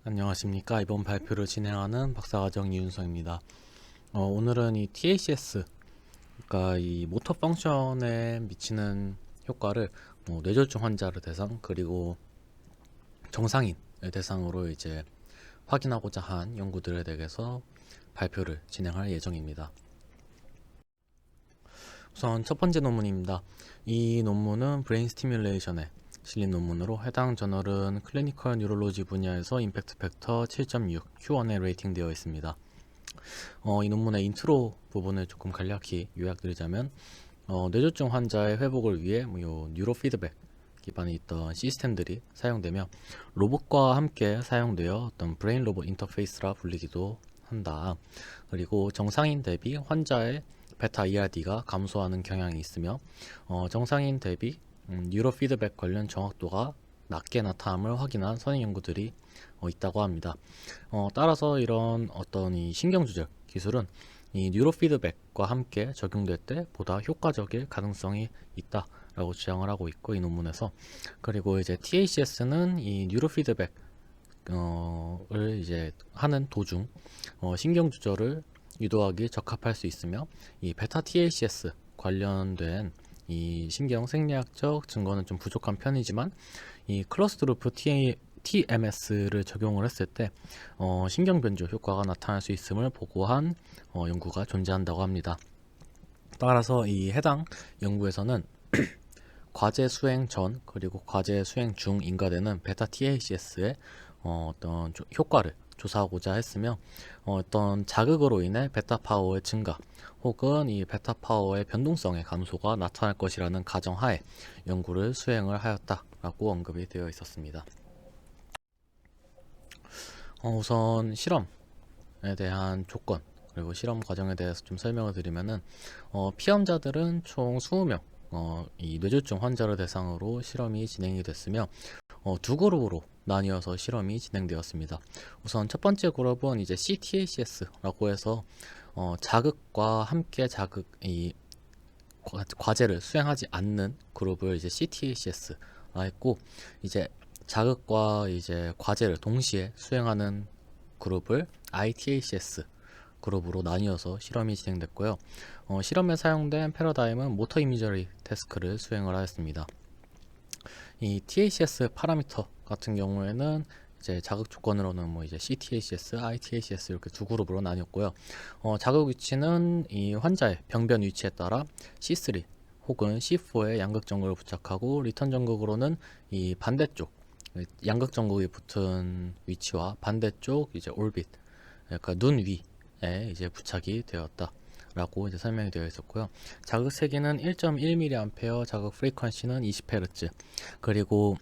안녕하십니까. 이번 발표를 진행하는 박사과정 이윤성입니다. 오늘은 이 TACS, 그러니까 이 모터 펑션에 미치는 효과를 뇌졸중 환자를 대상 그리고 정상인을 대상으로 이제 확인하고자 한 연구들에 대해서 발표를 진행할 예정입니다. 우선 첫 번째 논문입니다. 이 논문은 브레인 스티뮬레이션에 실린 논문으로 해당 저널은 클리니컬 뉴럴로지 분야에서 임팩트 팩터 7.6 Q1에 레이팅되어 있습니다. 이 논문의 인트로 부분을 조금 간략히 요약드리자면 뇌졸중 환자의 회복을 위해 요 뉴로 피드백 기반에 있던 시스템들이 사용되며 로봇과 함께 사용되어 어떤 브레인 로봇 인터페이스라 불리기도 한다. 그리고 정상인 대비 환자의 베타 ERD가 감소하는 경향이 있으며 정상인 대비 뉴로 피드백 관련 정확도가 낮게 나타남을 확인한 선행 연구들이 있다고 합니다. 따라서 이런 어떤 이 신경 조절 기술은 이 뉴로 피드백과 함께 적용될 때 보다 효과적일 가능성이 있다라고 주장을 하고 있고, 이 논문에서. 그리고 이제 TACS는 이 뉴로 피드백 을 이제 하는 도중 신경 조절을 유도하기 적합할 수 있으며, 이 베타 TACS 관련된 이 신경 생리학적 증거는 좀 부족한 편이지만 이 클로스드 루프 TMS를 적용을 했을 때 신경 변조 효과가 나타날 수 있음을 보고한 연구가 존재한다고 합니다. 따라서 이 해당 연구에서는 과제 수행 전 그리고 과제 수행 중 인가되는 베타 TACS의 어떤 효과를 조사하고자 했으며, 어떤 자극으로 인해 베타 파워의 증가 혹은 이 베타 파워의 변동성의 감소가 나타날 것이라는 가정하에 연구를 수행을 하였다라고 언급이 되어 있었습니다. 우선 실험에 대한 조건 그리고 실험 과정에 대해서 좀 설명을 드리면은 피험자들은 총 20명 이 뇌졸중 환자를 대상으로 실험이 진행이 됐으며 두 그룹으로 나뉘어서 실험이 진행되었습니다. 우선 첫 번째 그룹은 이제 CTACS라고 해서 자극과 함께 이 과제를 수행하지 않는 그룹을 이제 CTACS라 했고, 이제 자극과 이제 과제를 동시에 수행하는 그룹을 ITACS 그룹으로 나뉘어서 실험이 진행됐고요. 실험에 사용된 패러다임은 모터 이미저리 태스크를 수행을 하였습니다. 이 TACS 파라미터 같은 경우에는 이제 자극 조건으로는 뭐 이제 CTACS, ITACS 이렇게 두 그룹으로 나뉘었고요. 자극 위치는 이 환자의 병변 위치에 따라 C3 혹은 C4에 양극 전극을 부착하고, 리턴 전극으로는 이 반대쪽 양극 전극이 붙은 위치와 반대쪽 이제 올빗, 그러니까 눈 위에 이제 부착이 되었다. 라고 이제 설명이 되어 있었고요. 자극 세기는 1.1mA, 자극 프리퀀시는 20Hz. 그리고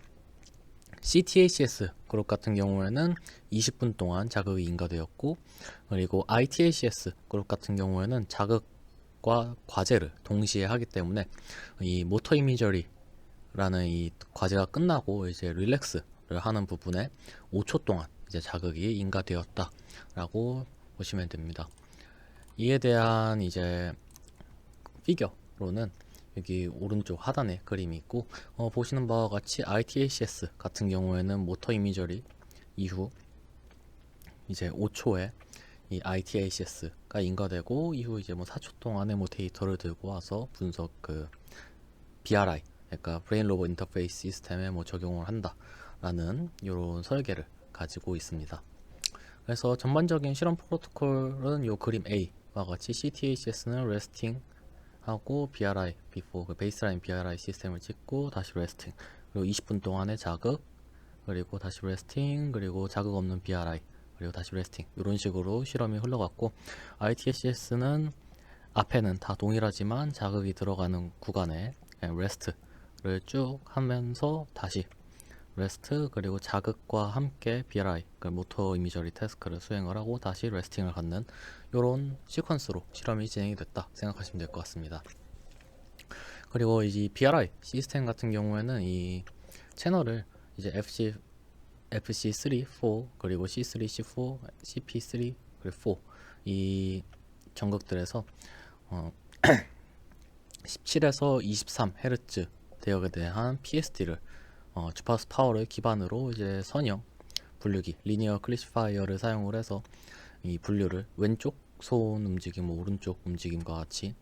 CTACS 그룹 같은 경우에는 20분 동안 자극이 인가되었고, 그리고 ITACS 그룹 같은 경우에는 자극과 과제를 동시에 하기 때문에 이 모터 이미저리라는 이 과제가 끝나고 이제 릴렉스를 하는 부분에 5초 동안 이제 자극이 인가되었다라고 보시면 됩니다. 이에 대한 이제 피겨로는 여기 오른쪽 하단에 그림이 있고, 보시는 바와 같이 ITACS 같은 경우에는 모터 이미저리 이후 이제 5초에 이 ITACS가 인가되고, 이후 이제 뭐 4초 동안의 뭐 데이터를 들고 와서 분석 BRI, 그러니까 브레인 로봇 인터페이스 시스템에 뭐 적용을 한다라는 이런 설계를 가지고 있습니다. 그래서 전반적인 실험 프로토콜은 요 그림 A와 같이 CTACS는 레스팅 하고 BRI, before 그 베이스라인 BRI 시스템을 찍고 다시 레스팅, 그리고 20분 동안의 자극, 그리고 다시 레스팅, 그리고 자극 없는 BRI, 그리고 다시 레스팅, 이런 식으로 실험이 흘러갔고, ITACS는 앞에는 다 동일하지만 자극이 들어가는 구간에 레스트를 쭉 하면서 다시 레스트, 그리고 자극과 함께 BRI, 그 모터 이미저리 태스크를 수행을 하고 다시 레스팅을 갖는 이런 시퀀스로 실험이 진행이 됐다 생각하시면 될 것 같습니다. 그리고 이 BRI 시스템 같은 경우에는 이 채널을 이제 FC3, 4, 그리고 C3, C4, CP3, 그리고 4 이 전극들에서 17에서 23Hz 대역에 대한 PSD를 주파수 파워를 기반으로 이제 선형 분류기 리니어 클래시파이어를 사용을 해서 이 분류를 왼쪽 손 움직임, 오른쪽 움직임과 같이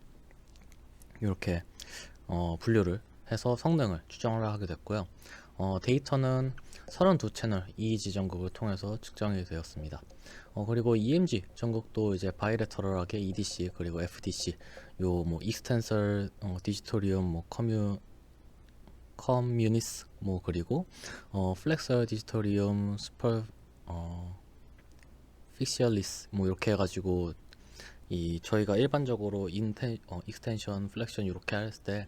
이렇게 분류를 해서 성능을 추정을 하게 됐고요. 데이터는 32채널 EEG 전극을 통해서 측정이 되었습니다. 그리고 EMG 전극도 이제 바이레터럴하게 EDC 그리고 FDC 요 뭐 익스텐설 디지토리움 뭐 커뮤니스 뭐 그리고 플렉서 디지토리움 슈퍼 픽시얼리스 뭐 이렇게 해가지고 이 저희가 일반적으로 익스텐션 플렉션 이렇게 했을 때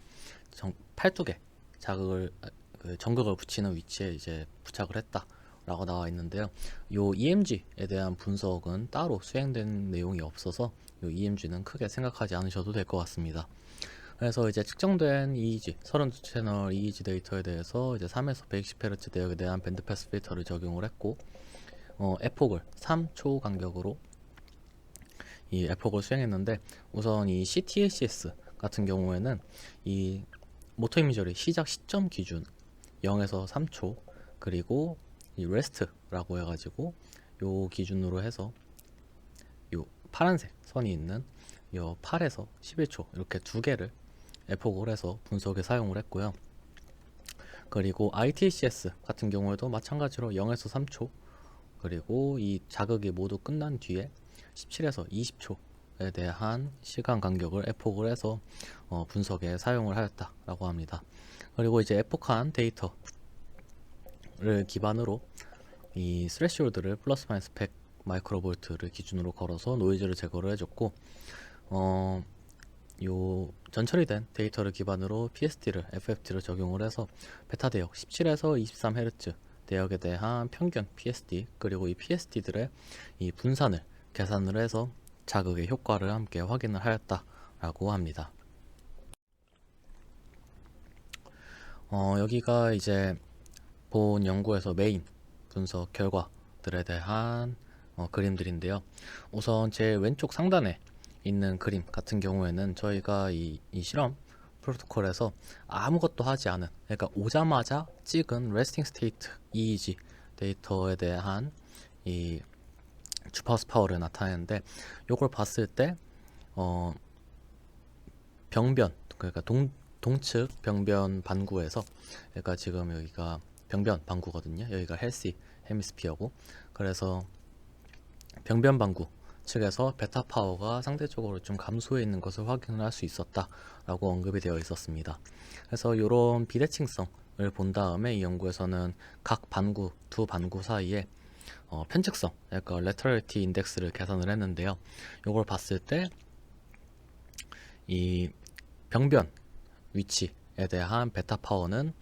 팔뚝에 자극을 그 전극을 붙이는 위치에 이제 부착을 했다라고 나와 있는데요. 요 EMG에 대한 분석은 따로 수행된 내용이 없어서 요 EMG는 크게 생각하지 않으셔도 될 것 같습니다. 그래서 이제 측정된 EEG 32채널 EEG 데이터에 대해서 이제 3에서 120Hz 대역에 대한 밴드 패스 필터를 적용을 했고 에폭을 3초 간격으로 이 에폭을 수행했는데 우선 이 CTACS 같은 경우에는 이 모터 이미저리 시작 시점 기준 0에서 3초 그리고 이 레스트라고 해가지고 요 기준으로 해서 요 파란색 선이 있는 요 8에서 11초 이렇게 두 개를 에폭을 해서 분석에 사용을 했고요. 그리고 ITCS 같은 경우에도 마찬가지로 0에서 3초 그리고 이 자극이 모두 끝난 뒤에 17에서 20초에 대한 시간 간격을 에폭을 해서 분석에 사용을 하였다라고 합니다. 그리고 이제 에폭한 데이터를 기반으로 이 스레시홀드를 플러스 마이너스 100 마이크로볼트를 기준으로 걸어서 노이즈를 제거를 해줬고 요 전처리된 데이터를 기반으로 PST를 FFT를 적용을 해서 베타 대역 17에서 23Hz 대역에 대한 평균 PSD 그리고 이 PST들의 이 분산을 계산을 해서 자극의 효과를 함께 확인을 하였다라고 합니다. 여기가 이제 본 연구에서 메인 분석 결과들에 대한 그림들인데요. 우선 제 왼쪽 상단에 있는 그림 같은 경우에는 저희가 이 실험 프로토콜에서 아무것도 하지 않은, 그러니까 오자마자 찍은 레스팅 스테이트 EEG 데이터에 대한 이 주파수 파워를 나타내는데, 요걸 봤을 때 병변, 그러니까 동측 병변 반구에서, 그러니까 지금 여기가 병변 반구거든요. 여기가 헬시 헤미스피어고, 그래서 병변 반구 측에서 베타 파워가 상대적으로 좀 감소해 있는 것을 확인할 수 있었다라고 언급이 되어 있었습니다. 그래서 이런 비대칭성을 본 다음에 이 연구에서는 각 반구, 두 반구 사이에 편측성, 그러니까 레터럴티 인덱스를 계산을 했는데요. 이걸 봤을 때 이 병변 위치에 대한 베타 파워는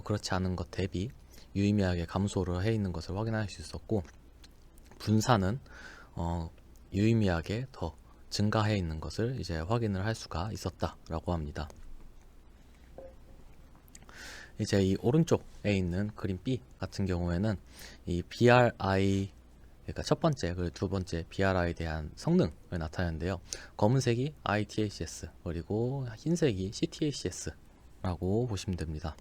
그렇지 않은 것 대비 유의미하게 감소를 해 있는 것을 확인할 수 있었고, 분산은 유의미하게 더 증가해 있는 것을 이제 확인을 할 수가 있었다라고 합니다. 이제 이 오른쪽에 있는 그림 B 같은 경우에는 이 BRI, 그러니까 첫 번째 그리고 두 번째 BRI에 대한 성능을 나타내는데요. 검은색이 ITACS 그리고 흰색이 CTACS라고 보시면 됩니다.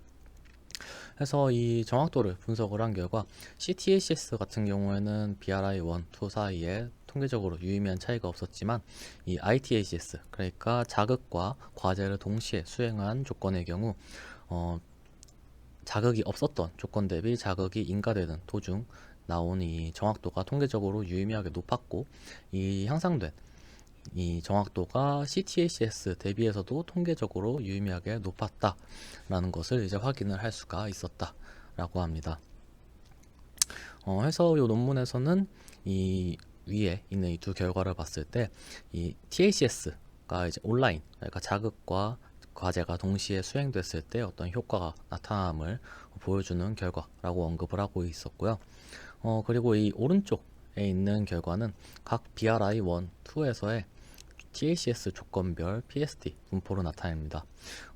그래서 이 정확도를 분석을 한 결과 CTACS 같은 경우에는 BRI 1, 2 사이에 통계적으로 유의미한 차이가 없었지만, 이 ITACS, 그러니까 자극과 과제를 동시에 수행한 조건의 경우 자극이 없었던 조건 대비 자극이 인가되는 도중 나온 이 정확도가 통계적으로 유의미하게 높았고, 이 향상된 이 정확도가 CTACS 대비해서도 통계적으로 유의미하게 높았다라는 것을 이제 확인을 할 수가 있었다라고 합니다. 해서 이 논문에서는 이 위에 있는 이 두 결과를 봤을 때 이 TACS가 이제 온라인, 그러니까 자극과 과제가 동시에 수행됐을 때 어떤 효과가 나타남을 보여주는 결과라고 언급을 하고 있었고요. 그리고 이 오른쪽에 있는 결과는 각 BRI 1, 2에서의 TACS 조건별 PSD 분포로 나타냅니다.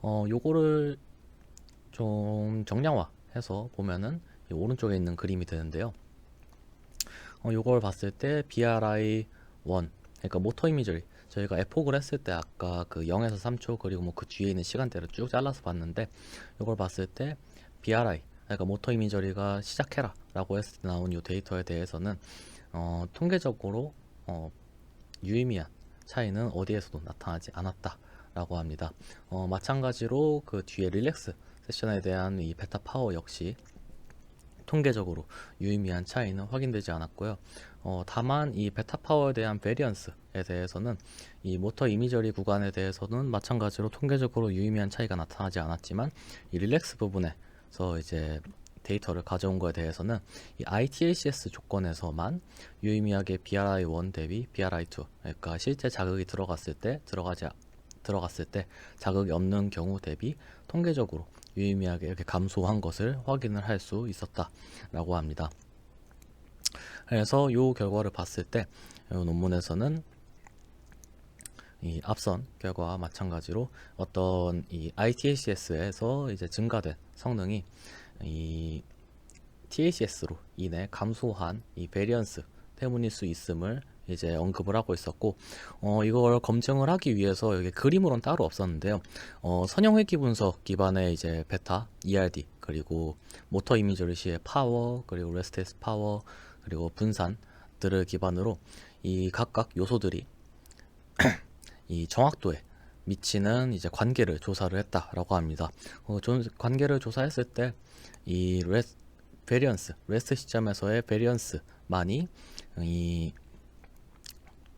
요거를 좀 정량화해서 보면은 이 오른쪽에 있는 그림이 되는데요. 요걸 봤을 때 BRI 1, 그러니까 모터 이미저리, 저희가 에폭을 했을 때 아까 그 0에서 3초 그리고 뭐 그 뒤에 있는 시간대를 쭉 잘라서 봤는데, 요걸 봤을 때 BRI, 그러니까 모터 이미저리가 시작해라 라고 했을 때 나온 이 데이터에 대해서는 통계적으로 유의미한 차이는 어디에서도 나타나지 않았다 라고 합니다. 마찬가지로 그 뒤에 릴렉스 세션에 대한 이 베타 파워 역시 통계적으로 유의미한 차이는 확인되지 않았고요. 다만 이 베타 파워에 대한 베리언스에 대해서는 이 모터 이미저리 구간에 대해서는 마찬가지로 통계적으로 유의미한 차이가 나타나지 않았지만 이 릴렉스 부분에서 이제 데이터를 가져온 거에 대해서는 이 ITACS 조건에서만 유의미하게 BRI1 대비 BRI2, 그러니까 실제 자극이 들어갔을 때 자극이 없는 경우 대비 통계적으로 유의미하게 이렇게 감소한 것을 확인을 할 수 있었다라고 합니다. 그래서 이 결과를 봤을 때 이 논문에서는 이 앞선 결과와 마찬가지로 어떤 이 ITACS에서 이제 증가된 성능이 이 TACS로 인해 감소한 이 베리언스 때문일 수 있음을 이제 언급을 하고 있었고, 이걸 검증을 하기 위해서 여기 그림으로는 따로 없었는데요. 선형회귀 분석 기반의 이제 베타, ERD, 그리고 모터 이미저리 시의 파워, 그리고 레스테스 파워, 그리고 분산들을 기반으로 이 각각 요소들이 이 정확도에 미치는 이제 관계를 조사를 했다라고 합니다. 관계를 조사했을 때 이 레스트 시점에서의 베리언스만이 이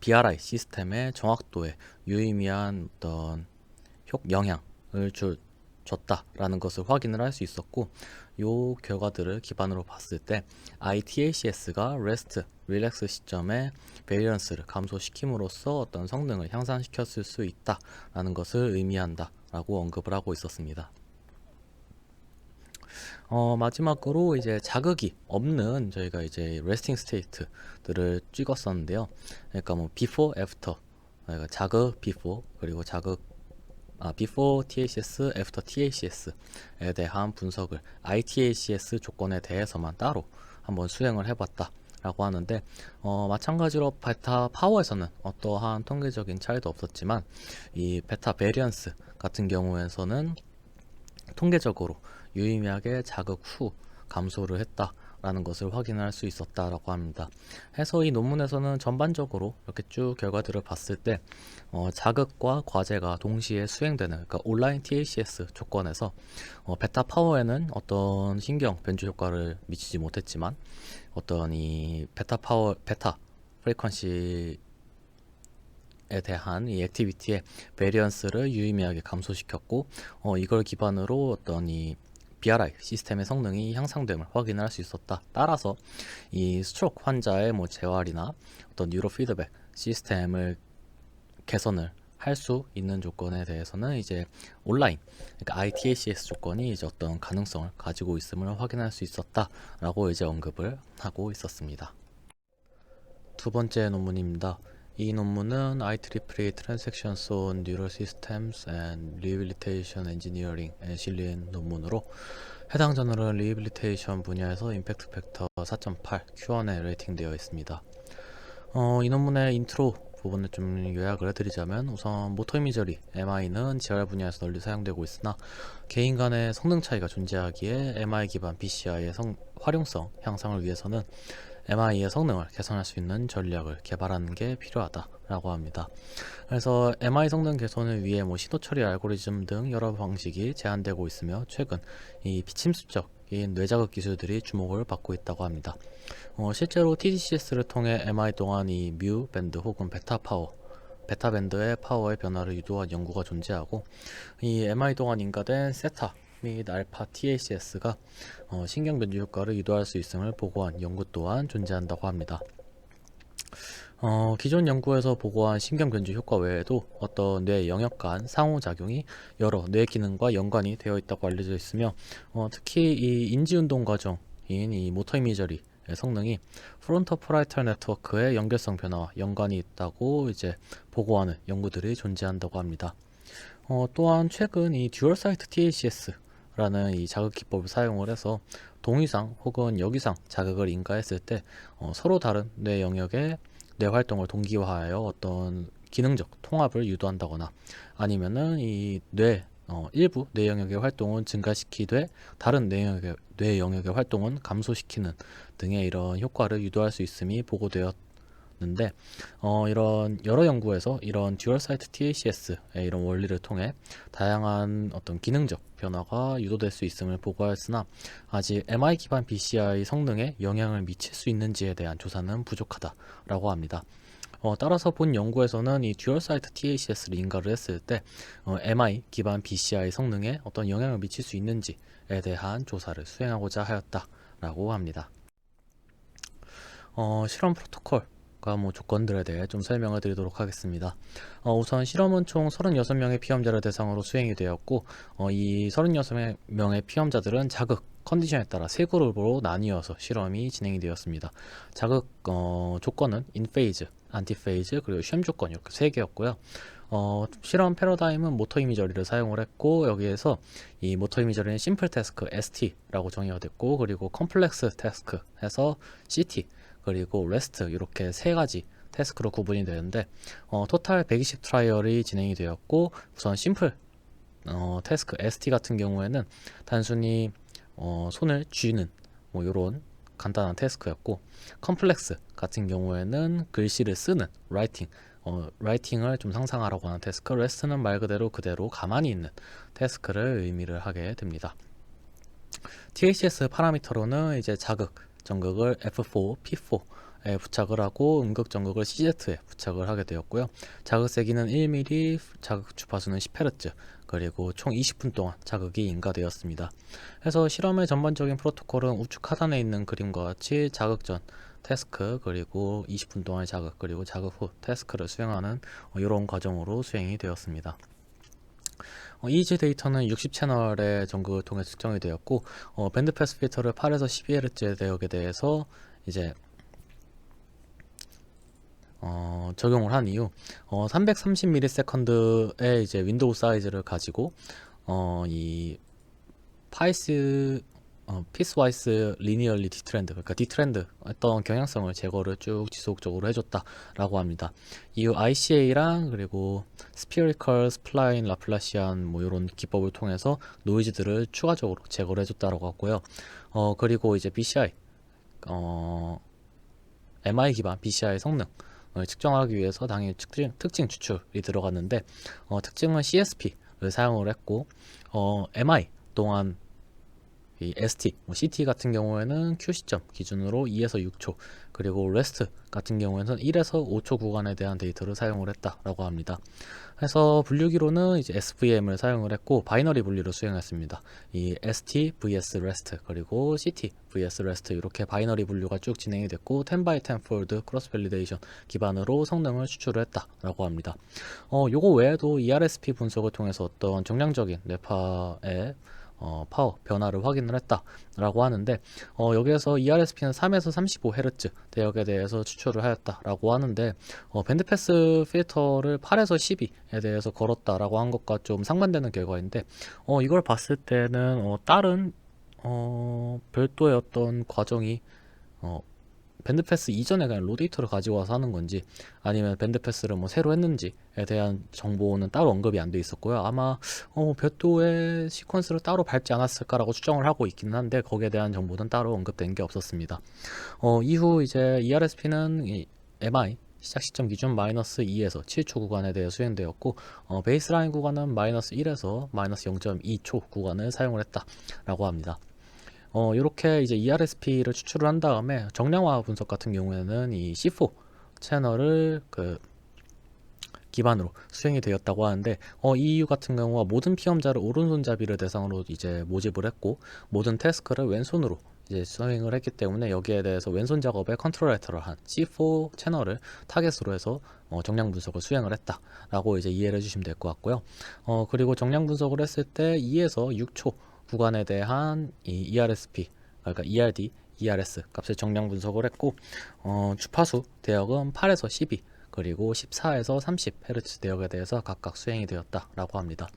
BRI 시스템의 정확도에 유의미한 어떤 영향을 줬다라는 것을 확인을 할 수 있었고, 이 결과들을 기반으로 봤을 때 ITACS가 릴렉스 시점에 베리언스를 감소시킴으로써 어떤 성능을 향상시켰을 수 있다라는 것을 의미한다라고 언급을 하고 있었습니다. 마지막으로 이제 자극이 없는 저희가 이제 레스팅 스테이트들을 찍었었는데요. 그러니까 뭐 before, after, 그러니까 자극 before, 그리고 before TACS, after TACS에 대한 분석을 ITACS 조건에 대해서만 따로 한번 수행을 해봤다라고 하는데, 마찬가지로 베타 파워에서는 어떠한 통계적인 차이도 없었지만 이 베타 베리언스 같은 경우에서는 통계적으로 유의미하게 자극 후 감소를 했다라는 것을 확인할 수 있었다라고 합니다. 해서 이 논문에서는 전반적으로 이렇게 쭉 결과들을 봤을 때 자극과 과제가 동시에 수행되는, 그러니까 온라인 TACS 조건에서 베타 파워에는 어떤 신경 변주 효과를 미치지 못했지만 어떤 이 베타 프리퀀시 에 대한 이 액티비티의 베리언스를 유의미하게 감소시켰고, 이걸 기반으로 어떤 이 BRI 시스템의 성능이 향상됨을 확인할 수 있었다. 따라서 이 스트로크 환자의 뭐 재활이나 어떤 뉴로 피드백 시스템을 개선을 할 수 있는 조건에 대해서는 이제 온라인, 그러니까 ITACS 조건이 이제 어떤 가능성을 가지고 있음을 확인할 수 있었다라고 이제 언급을 하고 있었습니다. 두 번째 논문입니다. 이 논문은 IEEE Transactions on Neural Systems and Rehabilitation Engineering에 실린 논문으로 해당 저널은 리해빌리테이션 분야에서 임팩트 팩터 4.8 Q1에 레이팅되어 있습니다. 이 논문의 인트로 부분을 좀 요약을 해드리자면, 우선 모터 이미저리 MI는 재활 분야에서 널리 사용되고 있으나 개인 간의 성능 차이가 존재하기에 MI 기반 BCI의 활용성 향상을 위해서는 MI의 성능을 개선할 수 있는 전략을 개발하는 게 필요하다라고 합니다. 그래서 MI 성능 개선을 위해 뭐 신호 처리 알고리즘 등 여러 방식이 제한되고 있으며, 최근 이 비침습적인 뇌자극 기술들이 주목을 받고 있다고 합니다. 실제로 TDCS를 통해 MI 동안 이 뮤 밴드 혹은 베타 밴드의 파워의 변화를 유도한 연구가 존재하고, 이 MI 동안 인가된 세타 및 알파 TACS가 신경 변주 효과를 유도할 수 있음을 보고한 연구 또한 존재한다고 합니다. 기존 연구에서 보고한 신경 변주 효과 외에도 어떤 뇌 영역 간 상호작용이 여러 뇌 기능과 연관이 되어 있다고 알려져 있으며, 특히 이 인지운동 과정인 이 모터 이미저리 성능이 프론터 포라이탈 네트워크의 연결성 변화와 연관이 있다고 이제 보고하는 연구들이 존재한다고 합니다. 또한 최근 이 듀얼 사이트 TACS라는 이 자극 기법을 사용을 해서 동위상 혹은 역위상 자극을 인가했을 때 서로 다른 뇌 영역의 뇌 활동을 동기화하여 어떤 기능적 통합을 유도한다거나, 아니면은 이 뇌 일부 뇌 영역의 활동은 증가시키되 다른 뇌 영역의 활동은 감소시키는 등의 이런 효과를 유도할 수 있음이 보고되었는데, 이런 여러 연구에서 이런 듀얼 사이트 TACS의 이런 원리를 통해 다양한 어떤 기능적 변화가 유도될 수 있음을 보고하였으나 아직 MI 기반 BCI 성능에 영향을 미칠 수 있는지에 대한 조사는 부족하다라고 합니다. 따라서 본 연구에서는 이 듀얼 사이트 TACS를 인가를 했을 때 MI 기반 BCI 성능에 어떤 영향을 미칠 수 있는지에 대한 조사를 수행하고자 하였다라고 합니다. 실험 프로토콜과 조건들에 대해 좀 설명을 드리도록 하겠습니다. 우선 실험은 총 36명의 피험자를 대상으로 수행이 되었고, 이 36명의 피험자들은 자극 컨디션에 따라 세 그룹으로 나뉘어서 실험이 진행이 되었습니다. 자극 조건은 인페이즈, 안티페이즈, 그리고 쉔 조건 이렇게 세 개였고요. 실험 패러다임은 모터 이미저리를 사용을 했고, 여기에서 이 모터 이미저리는 심플 태스크 ST라고 정의가 됐고, 그리고 컴플렉스 태스크 해서 CT, 그리고 레스트 이렇게 세 가지 태스크로 구분이 되는데, 토탈 120 트라이얼이 진행이 되었고, 우선 심플 태스크 ST 같은 경우에는 단순히 손을 쥐는 이런 간단한 태스크였고, 컴플렉스 같은 경우에는 글씨를 쓰는 라이팅을 좀 상상하라고 하는 태스크, 레스트는 말 그대로 가만히 있는 태스크를 의미를 하게 됩니다. TACS 파라미터로는 이제 자극 전극을 F4, P4에 부착을 하고 음극 전극을 CZ에 부착을 하게 되었고요. 자극 세기는 1mm, 자극 주파수는 10Hz, 그리고 총 20분 동안 자극이 인가되었습니다. 그래서 실험의 전반적인 프로토콜은 우측 하단에 있는 그림과 같이 자극 전 태스크, 그리고 20분 동안의 자극, 그리고 자극 후 태스크를 수행하는 이런 과정으로 수행이 되었습니다. EEG 데이터는 60채널의 전극을 통해 측정이 되었고, 밴드 패스 필터를 8에서 12Hz 대역에 대해서 이제 적용을 한 이후 330ms의 이제 윈도우 사이즈를 가지고 이 피스와이스 리니얼리 디트렌드, 그러니까 디트렌드 어떤 경향성을 제거를 쭉 지속적으로 해줬다라고 합니다. 이후 ICA랑 그리고 스피어리컬 스플라인 라플라시안 이런 기법을 통해서 노이즈들을 추가적으로 제거를 해줬다라고 하고요. 그리고 이제 BCI MI 기반 BCI 성능 측정하기 위해서 당연히 특징 추출이 들어갔는데, 특징은 CSP를 사용을 했고, MI 동안 이 ST, CT 같은 경우에는 Q 시점 기준으로 2에서 6초, 그리고 REST 같은 경우에는 1에서 5초 구간에 대한 데이터를 사용을 했다라고 합니다. 그래서 분류기로는 이제 SVM을 사용을 했고, 바이너리 분류를 수행했습니다. 이 ST vs REST, 그리고 CT vs REST 이렇게 바이너리 분류가 쭉 진행이 됐고, 10 x 10 fold 크로스 밸리데이션 기반으로 성능을 추출을 했다라고 합니다. 요거 외에도 ERSP 분석을 통해서 어떤 정량적인 뇌파의 파워 변화를 확인을 했다라고 하는데, 여기에서 ERSP는 3에서 35Hz 대역에 대해서 추출을 하였다라고 하는데, 밴드패스 필터를 8에서 12에 대해서 걸었다라고 한 것과 좀 상반되는 결과인데, 이걸 봤을 때는 다른 별도의 어떤 과정이 밴드패스 이전에 그냥 로데이터를 가지고 와서 하는 건지, 아니면 밴드패스를 새로 했는지에 대한 정보는 따로 언급이 안 돼 있었고요. 아마 별도의 시퀀스를 따로 밟지 않았을까라고 추정을 하고 있기는 한데, 거기에 대한 정보는 따로 언급된 게 없었습니다. 이후 이제 ERSP는 이 MI 시작 시점 기준 마이너스 2에서 7초 구간에 대해 수행되었고, 베이스라인 구간은 마이너스 1에서 마이너스 0.2초 구간을 사용을 했다라고 합니다. 이렇게 이제 ERSP를 추출을 한 다음에 정량화 분석 같은 경우에는 이 C4 채널을 기반으로 수행이 되었다고 하는데, EU 같은 경우와 모든 피험자를 오른손잡이를 대상으로 이제 모집을 했고, 모든 태스크를 왼손으로 이제 수행을 했기 때문에 여기에 대해서 왼손 작업에 컨트롤레터럴한 C4 채널을 타겟으로 해서 정량 분석을 수행을 했다라고 이제 이해를 해주시면 될 것 같고요. 그리고 정량 분석을 했을 때 2에서 6초 구간에 대한 이 ERSP, 그러니까 ERD, ERS 값을 정량 분석을 했고, 주파수 대역은 8에서 12, 그리고 14에서 30Hz 대역에 대해서 각각 수행이 되었다라고 합니다.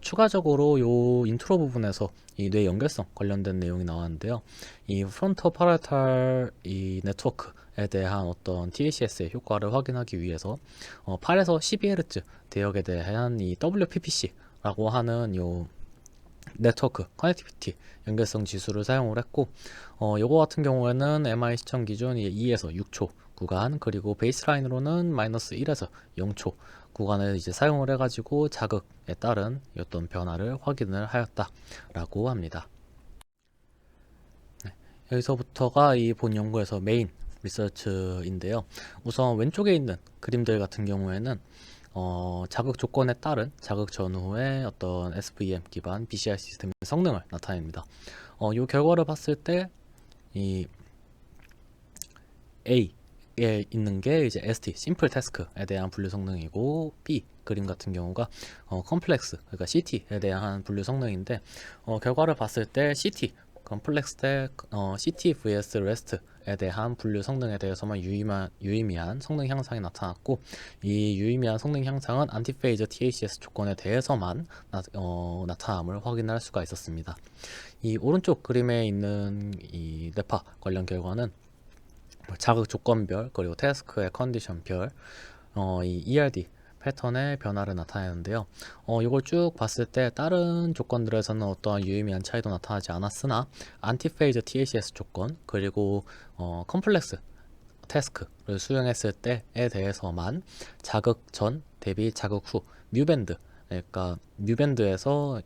추가적으로 요 인트로 부분에서 이 뇌 연결성 관련된 내용이 나왔는데요. 이 프론토 파라탈 이 네트워크에 대한 어떤 TACS의 효과를 확인하기 위해서 8에서 12Hz 대역에 대한 이 WPPC 라고 하는 요 네트워크 커넥티비티 연결성 지수를 사용을 했고, 요거 같은 경우에는 MI 시청 기준 2에서 6초 구간, 그리고 베이스라인으로는 마이너스 1에서 0초 구간을 이제 사용을 해가지고 자극에 따른 어떤 변화를 확인을 하였다라고 합니다. 네, 여기서부터가 이 본 연구에서 메인 리서치인데요. 우선 왼쪽에 있는 그림들 같은 경우에는 자극 조건에 따른 자극 전후의 어떤 SVM 기반 BCI 시스템의 성능을 나타냅니다. 이 결과를 봤을 때 이 A에 있는 게 이제 ST 심플 태스크에 대한 분류 성능이고, B 그림 같은 경우가 컴플렉스 그러니까 CT에 대한 분류 성능인데, 결과를 봤을 때 CT 컴플렉스 대 CT vs REST에 대한 분류 성능에 대해서만 유의미한 성능 향상이 나타났고, 이 유의미한 성능 향상은 안티페이저 TACS 조건에 대해서만 나타남을 확인할 수가 있었습니다. 이 오른쪽 그림에 있는 이 뇌파 관련 결과는 자극 조건별 그리고 태스크의 컨디션별 이 ERD 패턴의 변화를 나타내는데요. 이걸 쭉 봤을 때 다른 조건들에서는 어떠한 유의미한 차이도 나타나지 않았으나 안티페이저 TACS 조건 그리고 컴플렉스 태스크를 수행했을 때에 대해서만 자극 전 대비 자극 후 뮤밴드, 그러니까 뮤밴드에서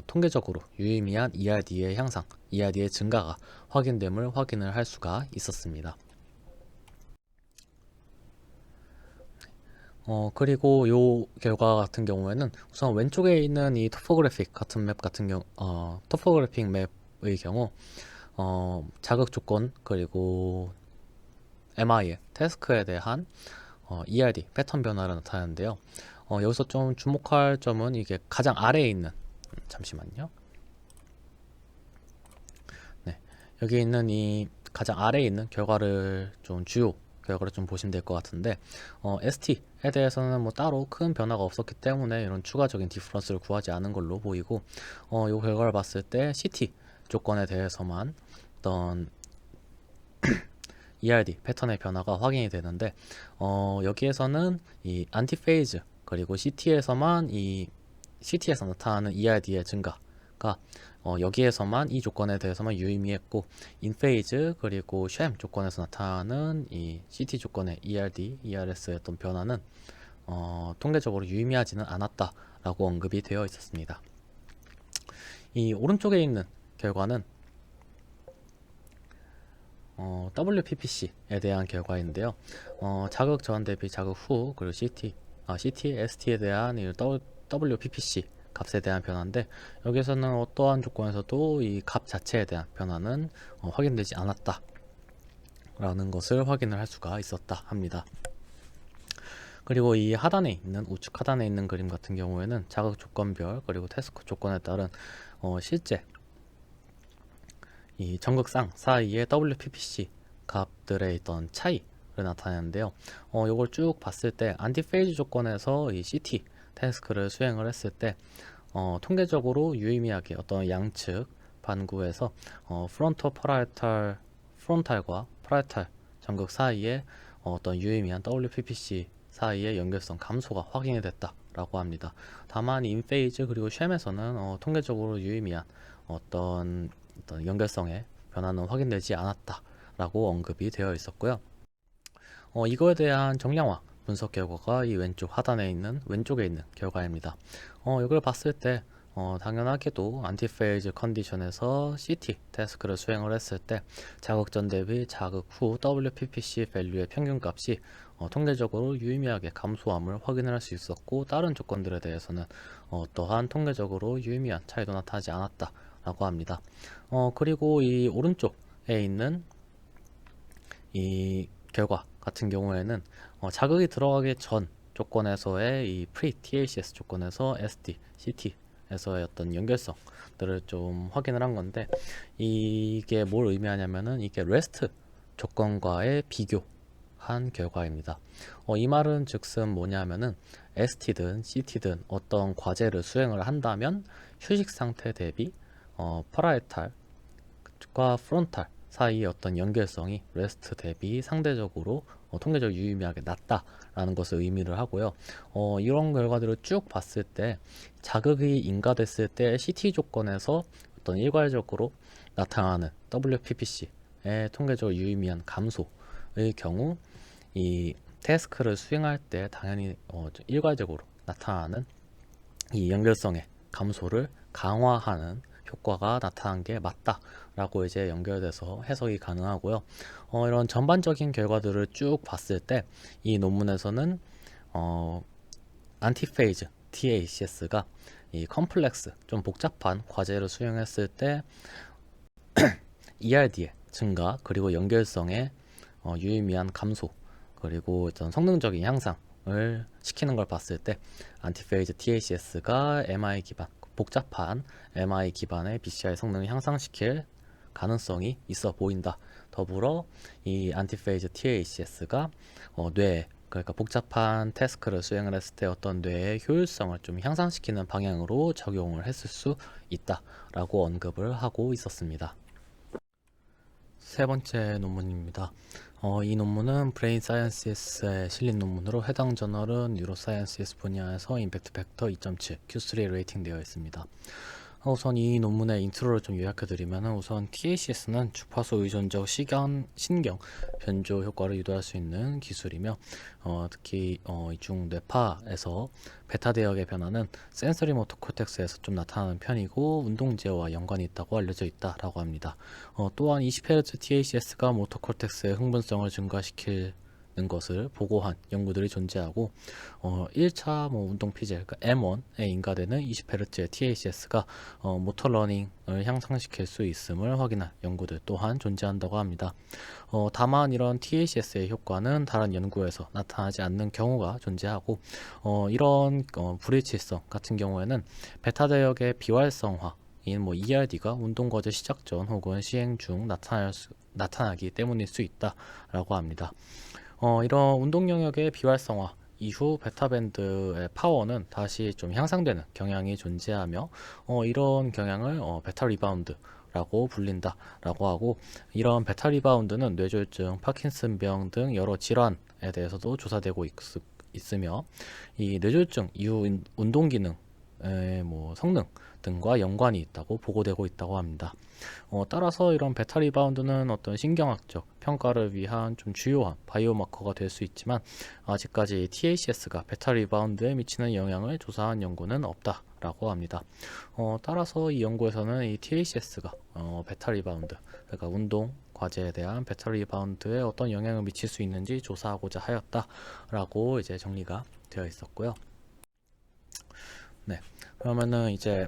통계적으로 유의미한 ERD의 향상, ERD의 증가가 확인됨을 확인을 할 수가 있었습니다. 그리고 요 결과 같은 경우에는 우선 왼쪽에 있는 이 토포그래픽 같은 맵 같은 경우, 토포그래픽 맵의 경우, 자극 조건 그리고 MI의 태스크에 대한 ERD 패턴 변화를 나타내는데요. 여기서 좀 주목할 점은 이게 가장 아래에 있는, 잠시만요. 네, 여기 있는 이 가장 아래에 있는 결과를 좀 주요 결과를 좀 보시면 될 것 같은데, ST에 대해서는 뭐 따로 큰 변화가 없었기 때문에 이런 추가적인 디퍼런스를 구하지 않은 걸로 보이고, 이 결과를 봤을 때 CT 조건에 대해서만 어떤 ERD 패턴의 변화가 확인이 되는데, 여기에서는 이 안티페이즈 그리고 CT에서만 이 CT에서 나타나는 ERD의 증가가 여기에서만 이 조건에 대해서만 유의미했고, 인페이즈 그리고 쉔 조건에서 나타나는 이 CT 조건의 ERD, ERS의 어떤 변화는 통계적으로 유의미하지는 않았다라고 언급이 되어 있었습니다. 이 오른쪽에 있는 결과는 WPPC에 대한 결과인데요. 자극 전 대비 자극 후 그리고 CT, ST에 대한 이 WPPC 값에 대한 변화인데, 여기서는 어떠한 조건에서도 이 값 자체에 대한 변화는 확인되지 않았다 라는 것을 확인을 할 수가 있었다 합니다. 그리고 이 하단에 있는 우측 하단에 있는 그림 같은 경우에는 자극 조건별 그리고 태스크 조건에 따른 실제 이 전극상 사이의 WPPC 값들의 있던 차이를 나타내는데요. 이걸 쭉 봤을 때 안티페이즈 조건에서 이 CT 태스크를 수행을 했을 때 통계적으로 유의미하게 어떤 양측 반구에서 프론탈과 파라이탈 전극 사이에 어떤 유의미한 WPPC 사이의 연결성 감소가 확인이 됐다라고 합니다. 다만 인페이즈 그리고 쉔에서는 통계적으로 유의미한 어떤 연결성의 변화는 확인되지 않았다라고 언급이 되어 있었고요. 이거에 대한 정량화 분석 결과가 이 왼쪽 하단에 있는 왼쪽에 있는 결과입니다. 이걸 봤을 때 당연하게도 안티페이즈 컨디션에서 CT 태스크를 수행을 했을 때 자극 전 대비 자극 후 WPPC 밸류의 평균값이 통계적으로 유의미하게 감소함을 확인할 수 있었고, 다른 조건들에 대해서는 또한 통계적으로 유의미한 차이도 나타나지 않았다라고 합니다. 그리고 이 오른쪽에 있는 이 결과 같은 경우에는 자극이 들어가기 전 조건에서의 이 pre-TACS 조건에서 SD, CT에서의 어떤 연결성들을 좀 확인을 한 건데, 이게 뭘 의미하냐면은 이게 REST 조건과의 비교한 결과입니다. 이 말은 즉슨 뭐냐면은 ST든 CT든 어떤 과제를 수행을 한다면 휴식 상태 대비 파라이탈과 프론탈 사이의 어떤 연결성이 REST 대비 상대적으로 통계적으로 유의미하게 낮다라는 것을 의미를 하고요. 이런 결과들을 쭉 봤을 때 자극이 인가됐을 때 CT 조건에서 어떤 일괄적으로 나타나는 WPPC의 통계적으로 유의미한 감소의 경우 이 태스크를 수행할 때 당연히 일괄적으로 나타나는 이 연결성의 감소를 강화하는 효과가 나타난 게 맞다라고 이제 연결돼서 해석이 가능하고요. 이런 전반적인 결과들을 쭉 봤을 때 이 논문에서는 안티페이즈 TACS가 이 컴플렉스 좀 복잡한 과제를 수행했을 때 ERD의 증가 그리고 연결성의 유의미한 감소 그리고 어떤 성능적인 향상을 시키는 걸 봤을 때 안티페이즈 TACS가 MI 기반 복잡한 MI 기반의 BCI 성능을 향상시킬 가능성이 있어 보인다. 더불어 이 안티페이즈 TACS가 뇌 그러니까 복잡한 태스크를 수행을 했을 때 어떤 뇌의 효율성을 좀 향상시키는 방향으로 적용을 했을 수 있다라고 언급을 하고 있었습니다. 세 번째 논문입니다. 이 논문은 브레인 사이언시스에 실린 논문으로 해당 저널은 뉴로사이언시스 분야에서 임팩트 팩터 2.7 Q3에 레이팅되어 있습니다. 우선 이 논문의 인트로를 좀 요약해드리면 우선 TACS는 주파수 의존적 신경 변조 효과를 유도할 수 있는 기술이며 특히 이중 뇌파에서 베타 대역의 변화는 센서리 모터 코텍스에서 좀 나타나는 편이고 운동제어와 연관이 있다고 알려져 있다라고 합니다. 또한 20Hz TACS가 모터 코텍스의 흥분성을 증가시킬 것을 보고한 연구들이 존재하고 1차 운동 피질 그러니까 M1에 인가되는 20Hz의 TACS가 모터 러닝을 향상시킬 수 있음을 확인한 연구들 또한 존재한다고 합니다. 다만 이런 TACS의 효과는 다른 연구에서 나타나지 않는 경우가 존재하고 이런 불일치성 같은 경우에는 베타 대역의 비활성화 인 ERD가 운동과제 시작 전 혹은 시행 중 나타나기 때문일 수 있다라고 합니다. 이런 운동 영역의 비활성화 이후 베타밴드의 파워는 다시 좀 향상되는 경향이 존재하며 이런 경향을 베타 리바운드 라고 불린다라고 하고 이런 베타 리바운드는 뇌졸중, 파킨슨병 등 여러 질환에 대해서도 조사되고 있으며 이 뇌졸중 이후 운동 기능 성능 등과 연관이 있다고 보고되고 있다고 합니다. 따라서 이런 베타 리바운드는 어떤 신경학적 평가를 위한 좀 주요한 바이오마커가 될 수 있지만 아직까지 TACS가 베타 리바운드에 미치는 영향을 조사한 연구는 없다라고 합니다. 따라서 이 연구에서는 이 TACS가 베타 리바운드 그러니까 운동 과제에 대한 베타 리바운드에 어떤 영향을 미칠 수 있는지 조사하고자 하였다라고 이제 정리가 되어 있었고요. 네, 그러면은 이제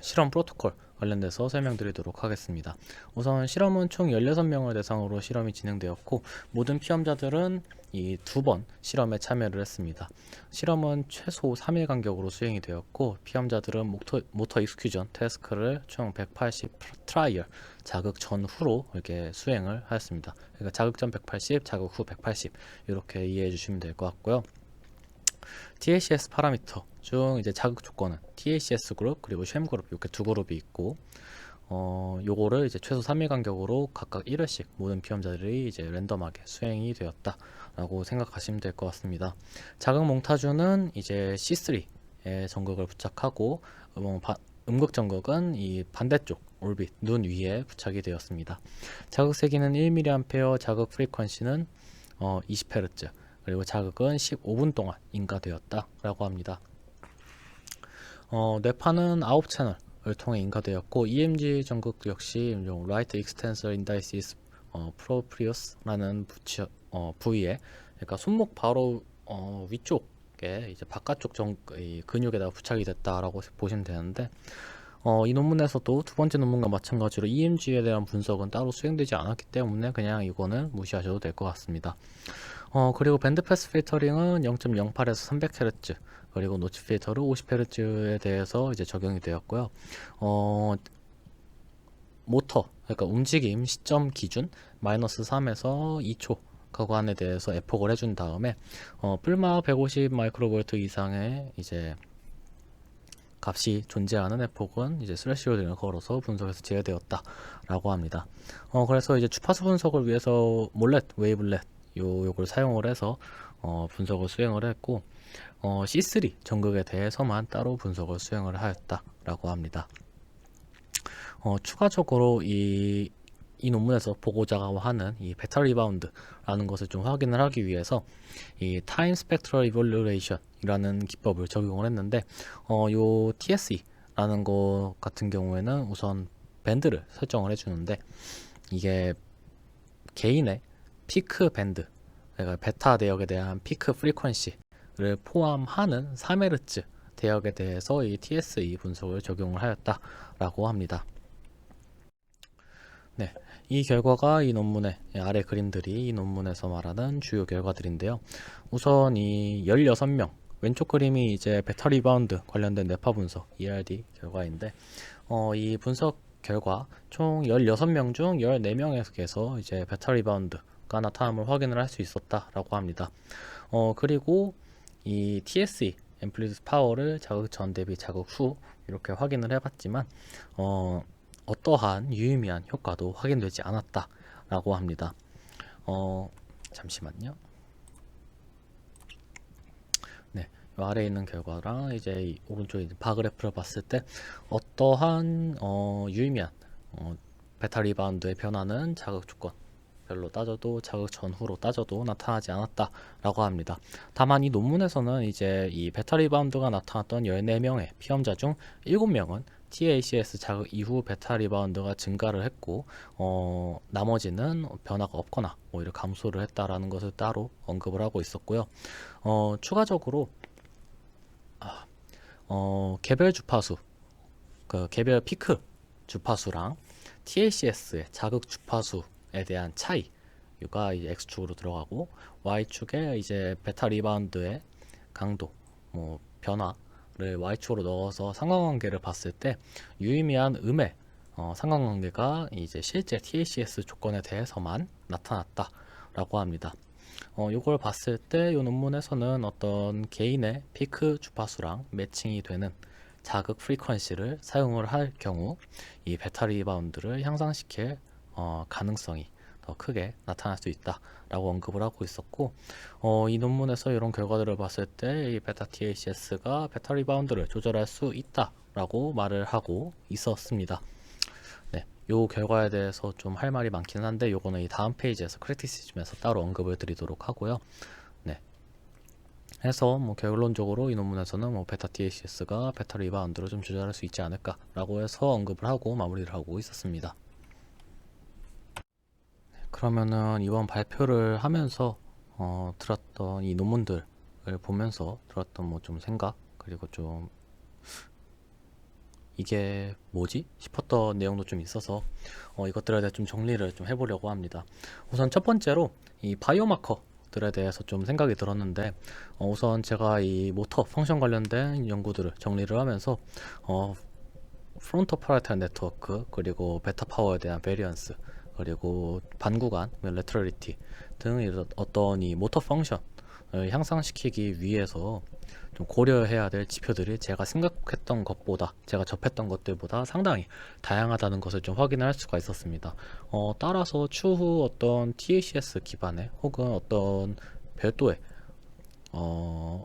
실험 프로토콜 관련돼서 설명드리도록 하겠습니다. 우선 실험은 총 16명을 대상으로 실험이 진행되었고 모든 피험자들은 이 2번 실험에 참여를 했습니다. 실험은 최소 3일 간격으로 수행이 되었고 피험자들은 모터 익스큐전 태스크를 총 180 트라이얼 자극 전후로 이렇게 수행을 하였습니다. 그러니까 자극 전 180, 자극 후 180 이렇게 이해해 주시면 될 것 같고요. TACS 파라미터 중 이제 자극 조건은 TACS 그룹 그리고 쉔 그룹 이렇게 두 그룹이 있고 요거를 이제 최소 3일 간격으로 각각 1회씩 모든 피험자들이 이제 랜덤하게 수행이 되었다라고 생각하시면 될 것 같습니다. 자극 몽타주는 이제 C3에 전극을 부착하고 음극 전극은 이 반대쪽 올빗 눈 위에 부착이 되었습니다. 자극 세기는 1mA, 자극 프리퀀시는 20Hz 그리고 자극은 15분 동안 인가되었다라고 합니다. 뇌파는 9채널을 통해 인가되었고 EMG 전극 역시 Right Extensor Indicis Proprius라는 부위에 그러니까 손목 바로 위쪽에 이제 바깥쪽 근육에다가 부착이 됐다라고 보시면 되는데 이 논문에서도 두 번째 논문과 마찬가지로 EMG에 대한 분석은 따로 수행되지 않았기 때문에 그냥 이거는 무시하셔도 될 것 같습니다. 그리고 밴드패스 필터링은 0.08에서 300Hz 그리고 노치 필터를 50Hz에 대해서 이제 적용이 되었고요. 모터 그러니까 움직임 시점 기준 -3에서 2초 그간에 대해서 에폭을 해준 다음에 뿔마 150 마이크로볼트 이상의 이제 값이 존재하는 에폭은 이제 스래시로딩을 걸어서 분석에서 제외되었다라고 합니다. 그래서 이제 주파수 분석을 위해서 몰렛, 웨이블렛 요걸 사용을 해서 분석을 수행을 했고 C3 전극에 대해서만 따로 분석을 수행을 하였다라고 합니다. 추가적으로 이 논문에서 보고자가 하는 이 베타 리바운드라는 것을 좀 확인을 하기 위해서 이 타임 스펙트럴 이볼루에이션이라는 기법을 적용을 했는데 요 TSE라는 것 같은 경우에는 우선 밴드를 설정을 해주는데 이게 개인의 피크 밴드, 그러니까 베타 대역에 대한 피크 프리퀀시를 포함하는 3Hz 대역에 대해서 이 TSE 분석을 적용을 하였다라고 합니다. 네, 이 결과가 이 논문의 아래 그림들이 이 논문에서 말하는 주요 결과들인데요. 우선 이 16명, 왼쪽 그림이 이제 베타 리바운드 관련된 뇌파 분석 ERD 결과인데 이 분석 결과 총 16명 중 14명에서 이제 베타 리바운드가 나타남을 확인을 할 수 있었다라고 합니다. 그리고 이 TSE 앰플리튜드 파워를 자극 전 대비 자극 후 이렇게 확인을 해봤지만 어떠한 유의미한 효과도 확인되지 않았다라고 합니다. 잠시만요. 네, 이 아래에 있는 결과랑 이제 이 오른쪽에 있는 바그래프를 봤을 때 어떠한 유의미한 베타 리바운드의 변화는 자극 조건 별로 따져도 자극 전후로 따져도 나타나지 않았다라고 합니다. 다만 이 논문에서는 이제 이 베타 리바운드가 나타났던 14명의 피험자 중 7명은 TACS 자극 이후 베타 리바운드가 증가를 했고 나머지는 변화가 없거나 오히려 감소를 했다라는 것을 따로 언급을 하고 있었고요. 추가적으로 개별 주파수, 그 개별 피크 주파수랑 TACS의 자극 주파수에 대한 차이가 이제 X축으로 들어가고 Y축에 이제 베타 리바운드의 강도, 변화를 Y축으로 넣어서 상관관계를 봤을 때 유의미한 음의 상관관계가 이제 실제 TACS 조건에 대해서만 나타났다라고 합니다. 이걸 봤을 때 이 논문에서는 어떤 개인의 피크 주파수랑 매칭이 되는 자극 프리퀀시를 사용을 할 경우 이 베타 리바운드를 향상시킬 가능성이 더 크게 나타날 수 있다라고 언급을 하고 있었고 이 논문에서 이런 결과들을 봤을 때 이 베타 TACS가 베타 리바운드를 조절할 수 있다라고 말을 하고 있었습니다. 네, 요 결과에 대해서 좀 할 말이 많기는 한데 요거는 이 다음 페이지에서 크리티시즘에서 따로 언급을 드리도록 하고요. 네, 해서 결론적으로 이 논문에서는 베타 TACS가 베타 리바운드를 좀 조절할 수 있지 않을까라고 해서 언급을 하고 마무리를 하고 있었습니다. 그러면은 이번 발표를 하면서 들었던 이 논문들을 보면서 들었던 좀 생각, 그리고 좀 이게 뭐지 싶었던 내용도 좀 있어서 이것들에 대해 좀 정리를 좀 해보려고 합니다. 우선 첫 번째로 이 바이오마커들에 대해서 좀 생각이 들었는데 우선 제가 이 모터 펑션 관련된 연구들을 정리를 하면서 프론토 파라이탈 네트워크, 그리고 베타 파워에 대한 베리언스, 그리고 반구간, 레터럴리티 등 어떤 이 모터 펑션을 향상시키기 위해서 좀 고려해야 될 지표들이 제가 생각했던 것보다, 제가 접했던 것들보다 상당히 다양하다는 것을 좀 확인할 수가 있었습니다. 따라서 추후 어떤 TACS 기반의 혹은 어떤 별도의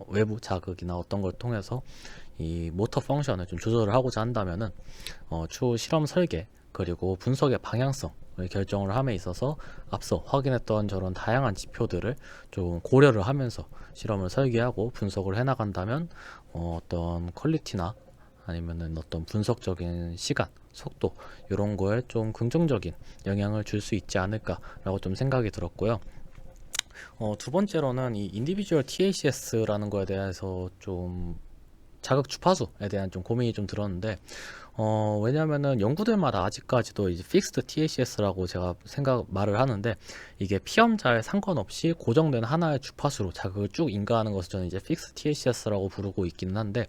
외부 자극이나 어떤 걸 통해서 이 모터 펑션을 좀 조절을 하고자 한다면은 추후 실험 설계 그리고 분석의 방향성을 결정을 함에 있어서 앞서 확인했던 저런 다양한 지표들을 좀 고려를 하면서 실험을 설계하고 분석을 해나간다면 어떤 퀄리티나 아니면은 어떤 분석적인 시간, 속도 이런 거에 좀 긍정적인 영향을 줄 수 있지 않을까라고 좀 생각이 들었고요. 두 번째로는 이 인디비주얼 TACS라는 거에 대해서 좀 자극 주파수에 대한 좀 고민이 좀 들었는데 왜냐면은 연구들마다 아직까지도 이제 픽스드 TACS라고 제가 말을 하는데 이게 피험자에 상관없이 고정된 하나의 주파수로 자극을 쭉 인가하는 것을 저는 이제 픽스드 TACS라고 부르고 있기는 한데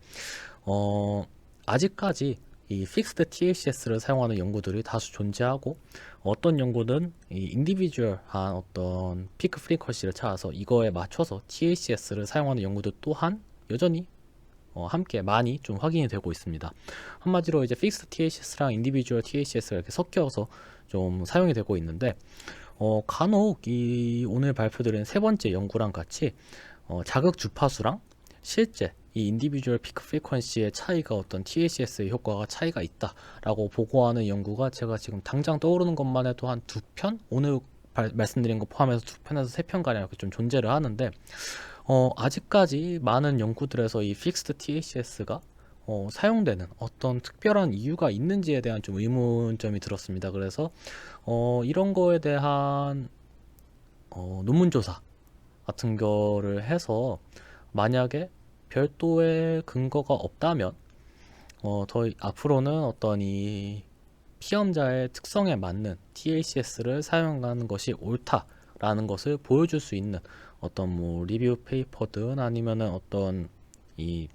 아직까지 이 픽스드 TACS를 사용하는 연구들이 다수 존재하고 어떤 연구는 이 인디비주얼한 어떤 피크 프리퀀시를 찾아서 이거에 맞춰서 TACS를 사용하는 연구들 또한 여전히 함께 많이 좀 확인이 되고 있습니다. 한마디로 이제 픽스드 THS랑 인디비주얼 THS가 이렇게 섞여서 좀 사용이 되고 있는데, 간혹 이 오늘 발표드린 세 번째 연구랑 같이 자극 주파수랑 실제 이 인디비주얼 피크 프리퀀시의 차이가 어떤 THS의 효과가 차이가 있다라고 보고하는 연구가 제가 지금 당장 떠오르는 것만 해도 한 두 편? 오늘 말씀드린 거 포함해서 두 편에서 세 편가량 이렇게 좀 존재를 하는데, 아직까지 많은 연구들에서 이 픽스드 THS가 사용되는 어떤 특별한 이유가 있는지에 대한 좀 의문점이 들었습니다. 그래서 이런 거에 대한 논문 조사 같은 거를 해서 만약에 별도의 근거가 없다면 더 앞으로는 어떤 이 피험자의 특성에 맞는 THS를 사용하는 것이 옳다라는 것을 보여줄 수 있는 어떤 뭐 리뷰 페이퍼든 아니면은 어떤 이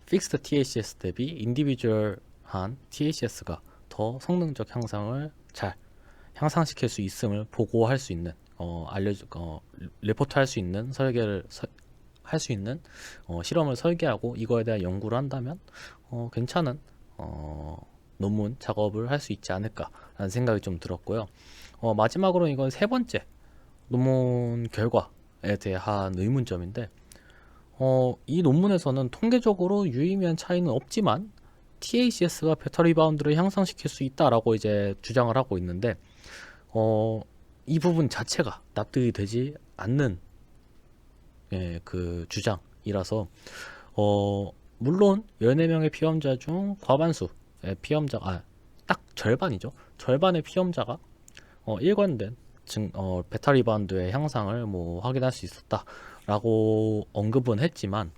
픽스드 THS 대비 인디비주얼한 THS가 더 성능적 향상을 잘 향상시킬 수 있음을 보고할 수 있는 레포트 할 수 있는 설계를 할 수 있는 실험을 설계하고 이거에 대한 연구를 한다면 괜찮은 논문 작업을 할 수 있지 않을까라는 생각이 좀 들었고요. 마지막으로 이건 세 번째 논문 결과에 대한 의문점인데, 이 논문에서는 통계적으로 유의미한 차이는 없지만 THS가 배터리 바운드를 향상시킬 수 있다라고 이제 주장을 하고 있는데, 이 부분 자체가 납득이 되지 않는 그 주장이라서, 물론 14명의 피험자 중 과반수의 피험자가 딱 절반이죠. 절반의 피험자가 일관된 배터리 바운드의 향상을 뭐 확인할 수 있었다라고 언급은 했지만,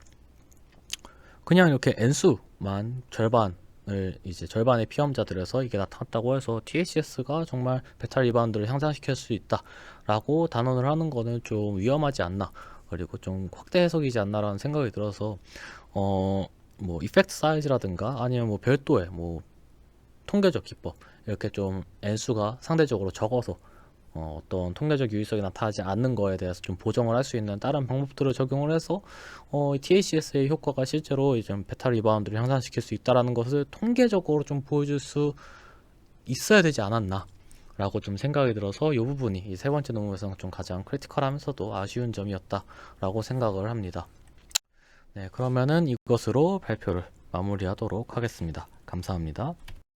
그냥 이렇게 N수만 절반의 피험자들에서 이게 나타났다고 해서 THS가 정말 배터리 리바운드를 향상시킬 수 있다라고 단언을 하는 거는 좀 위험하지 않나, 그리고 좀 확대 해석이지 않나라는 생각이 들어서 뭐 이펙트 사이즈라든가 아니면 뭐 별도의 뭐 통계적 기법, 이렇게 좀 N수가 상대적으로 적어서 어떤 통계적 유의성이 나타나지 않는 거에 대해서 좀 보정을 할 수 있는 다른 방법들을 적용을 해서 THS의 효과가 실제로 이제 배터리 리바운드를 향상시킬 수 있다라는 것을 통계적으로 좀 보여줄 수 있어야 되지 않았나 라고 좀 생각이 들어서, 이 부분이 이 세 번째 논문에서 좀 가장 크리티컬하면서도 아쉬운 점이었다 라고 생각을 합니다. 네, 그러면은 이것으로 발표를 마무리하도록 하겠습니다. 감사합니다.